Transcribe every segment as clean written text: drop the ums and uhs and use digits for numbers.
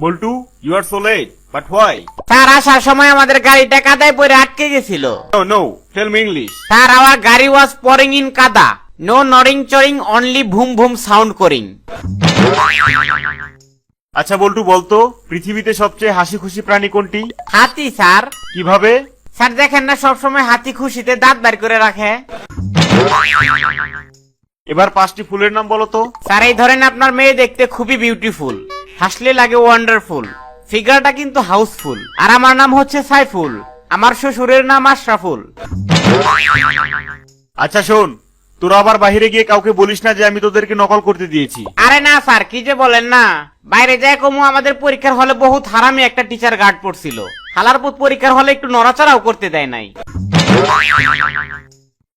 Boltu, you are so late, but why? Sir আসার সময় আমাদের গাড়িটা কাদায় পড়ে আটকে গেছিল। No no, tell me English. Sir our gari was পোরিং ইন কাদা, নো নরিং চরিং, অনলি ভুম ভুম সাউন্ড করিং। আচ্ছা বল্টু, বলতো পৃথিবীতে সবচেয়ে হাসি খুশি প্রাণী কোনটি? হাতি স্যার। কিভাবে? স্যার দেখেন না সবসময় হাতি খুশিতে দাঁত বের করে রাখে। এবার 5টি ফুলের নাম বলো তো। স্যার এই ধরেন আপনার মেয়ে দেখতে খুবই বিউটিফুল, হাসলে লাগে ওয়ান্ডারফুল, ফিগারটা কিন্তু হাউসফুল। আর আমার নাম হচ্ছে সাইফুল, আমার শ্বশুরের নাম আশরাফুল। আচ্ছা শোন, তোরা আবার বাইরে গিয়ে কাউকে বলিস না যে আমি তোদেরকে নকল করতে দিয়েছি। আরে না স্যার, কি যে বলেন না, বাইরে যায় কমু আমাদের পরীক্ষার হলে বহুত হারামি একটা টিচার গার্ড পড়ছিল। হালারপুত পরীক্ষার হলে একটু নড়াচড়াও করতে দেয় নাই।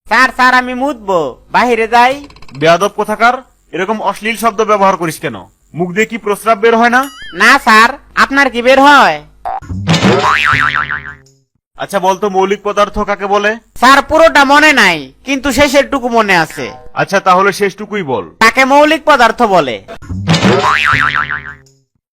স্যার স্যার আমি মুতবো, বাহিরে যাই। বেয়াদব কোথাকার, এরকম অশ্লীল শব্দ ব্যবহার করিস কেন? মুখ দিয়ে কি প্রস্রাব বের হয় না? না স্যার, আপনার কি বের হয়? আচ্ছা বলতো মৌলিক পদার্থ কাকে বলে? স্যার পুরোটা মনে নাই, কিন্তু শেষের টুকু মনে আছে। আচ্ছা তাহলে শেষটুকুই বল। তাকে মৌলিক পদার্থ বলে।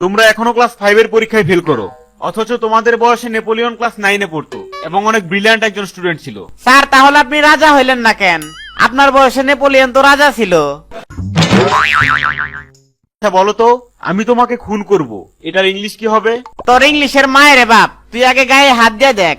তোমরা এখনো ক্লাস 5 এর পরীক্ষায় ফেল করো, অথচ তোমাদের বয়সে নেপোলিয়ন ক্লাস 9 এ পড়তো এবং অনেক ব্রিলিয়ান্ট একজন স্টুডেন্ট ছিল। স্যার তাহলে আপনি রাজা হইলেন না কেন? আপনার বয়সে নেপোলিয়ন তো রাজা ছিল। আচ্ছা বলো তো, আমি তোমাকে খুন করব, এটার ইংলিশ কি হবে? তোর ইংলিশের মায়ের বাপ, তুই আগে গায়ে হাত দিয়ে দেখ।